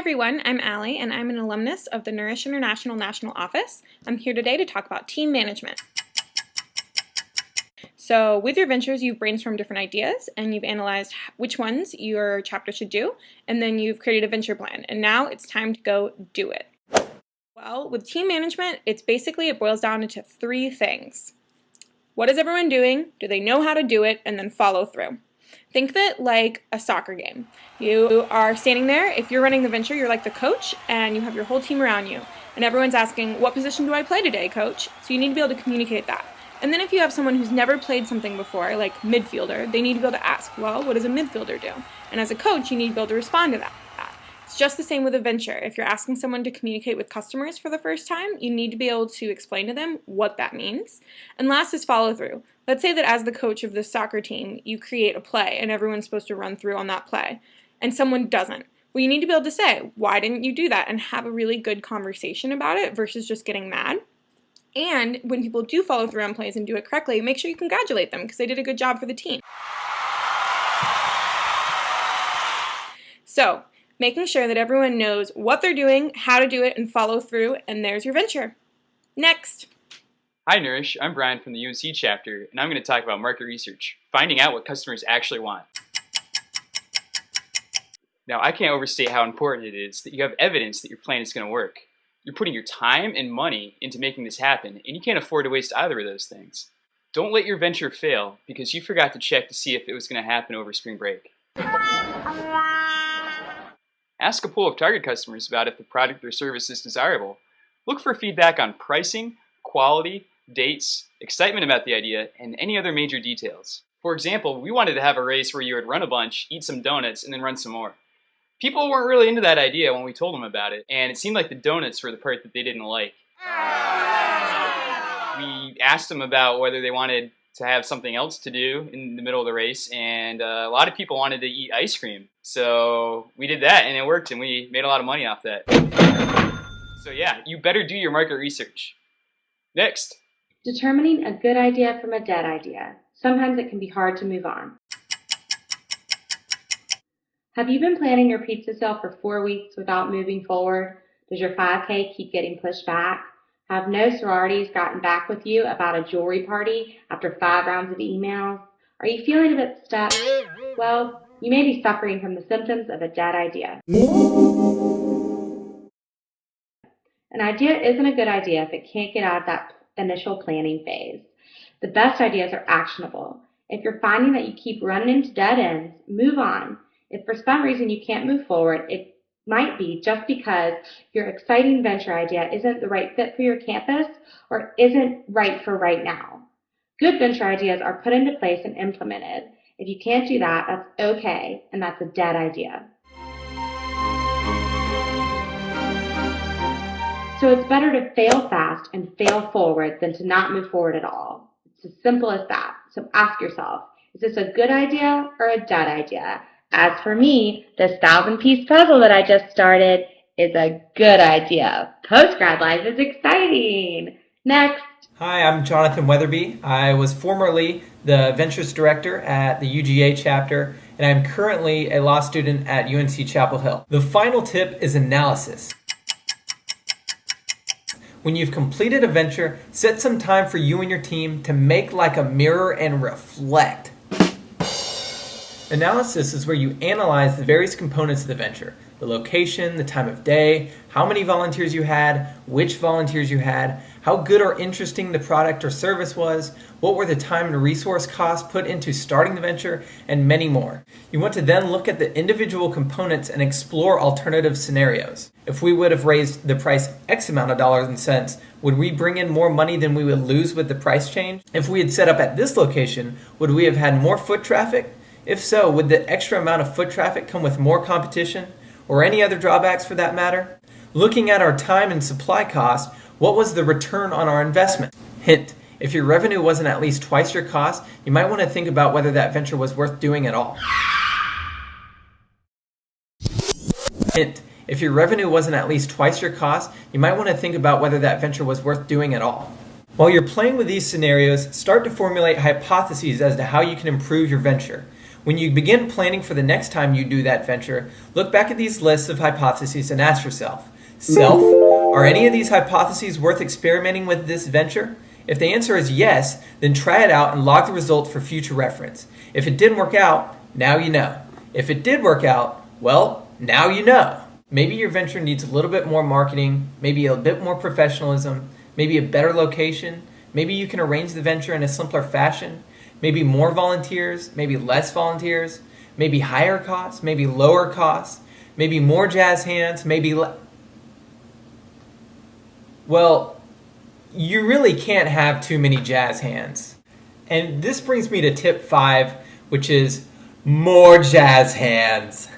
everyone, I'm Allie and I'm an alumnus of the Nourish International National Office. I'm here today to talk about team management. So with your ventures, you've brainstormed different ideas and you've analyzed which ones your chapter should do, and then you've created a venture plan, and now it's time to go do it. Well, with team management, it boils down into three things. What is everyone doing? Do they know how to do it? And then follow through. Think of it like a soccer game. You are standing there. If you're running the venture, you're like the coach, and you have your whole team around you. And everyone's asking, what position do I play today, coach? So you need to be able to communicate that. And then if you have someone who's never played something before, like midfielder, they need to be able to ask, well, what does a midfielder do? And as a coach, you need to be able to respond to that. It's just the same with a venture. If you're asking someone to communicate with customers for the first time, you need to be able to explain to them what that means. And last is follow through. Let's say that as the coach of the soccer team, you create a play and everyone's supposed to run through on that play, and someone doesn't. Well, you need to be able to say, why didn't you do that? And have a really good conversation about it versus just getting mad. And when people do follow through on plays and do it correctly, make sure you congratulate them because they did a good job for the team. So, making sure that everyone knows what they're doing, how to do it, and follow through, and there's your venture. Next. Hi Nourish, I'm Bryon from the UNC chapter, and I'm going to talk about market research, finding out what customers actually want. Now, I can't overstate how important it is that you have evidence that your plan is going to work. You're putting your time and money into making this happen, and you can't afford to waste either of those things. Don't let your venture fail because you forgot to check to see if it was going to happen over spring break. Ask a pool of target customers about if the product or service is desirable. Look for feedback on pricing, quality, dates, excitement about the idea, and any other major details. For example, we wanted to have a race where you would run a bunch, eat some donuts, and then run some more. People weren't really into that idea when we told them about it, and it seemed like the donuts were the part that they didn't like. We asked them about whether they wanted to have something else to do in the middle of the race, and a lot of people wanted to eat ice cream. So we did that, and it worked, and we made a lot of money off that. So yeah, you better do your market research. Next. Determining a good idea from a dead idea. Sometimes it can be hard to move on. Have you been planning your pizza sale for 4 weeks without moving forward? Does your 5K keep getting pushed back? Have no sororities gotten back with you about a jewelry party after 5 rounds of emails? Are you feeling a bit stuck? Well, you may be suffering from the symptoms of a dead idea. An idea isn't a good idea if it can't get out of that initial planning phase. The best ideas are actionable. If you're finding that you keep running into dead ends, move on. If for some reason you can't move forward, it might be just because your exciting venture idea isn't the right fit for your campus or isn't right for right now. Good venture ideas are put into place and implemented. If you can't do that, that's okay, and that's a dead idea. So it's better to fail fast and fail forward than to not move forward at all. It's as simple as that. So ask yourself, is this a good idea or a dead idea? As for me, this 1,000-piece puzzle that I just started is a good idea. Post-grad life is exciting. Next. Hi, I'm Jonathan Weatherby. I was formerly the Ventures Director at the UGA chapter, and I'm currently a law student at UNC Chapel Hill. The final tip is analysis. When you've completed a venture, set some time for you and your team to make like a mirror and reflect. Analysis is where you analyze the various components of the venture. The location, the time of day, how many volunteers you had, which volunteers you had, how good or interesting the product or service was, what were the time and resource costs put into starting the venture, and many more. You want to then look at the individual components and explore alternative scenarios. If we would have raised the price X amount of dollars and cents, would we bring in more money than we would lose with the price change? If we had set up at this location, would we have had more foot traffic? If so, would the extra amount of foot traffic come with more competition, or any other drawbacks for that matter? Looking at our time and supply cost, what was the return on our investment? Hint, if your revenue wasn't at least twice your cost, you might want to think about whether that venture was worth doing at all. Hint, if your revenue wasn't at least twice your cost, you might want to think about whether that venture was worth doing at all. While you're playing with these scenarios, start to formulate hypotheses as to how you can improve your venture. When you begin planning for the next time you do that venture, look back at these lists of hypotheses and ask yourself, self, are any of these hypotheses worth experimenting with this venture? If the answer is yes, then try it out and log the result for future reference. If it didn't work out, now you know. If it did work out, well, now you know. Maybe your venture needs a little bit more marketing, maybe a bit more professionalism, maybe a better location, maybe you can arrange the venture in a simpler fashion, maybe more volunteers, maybe less volunteers, maybe higher costs, maybe lower costs, maybe more jazz hands, maybe well, you really can't have too many jazz hands. And this brings me to tip 5, which is more jazz hands.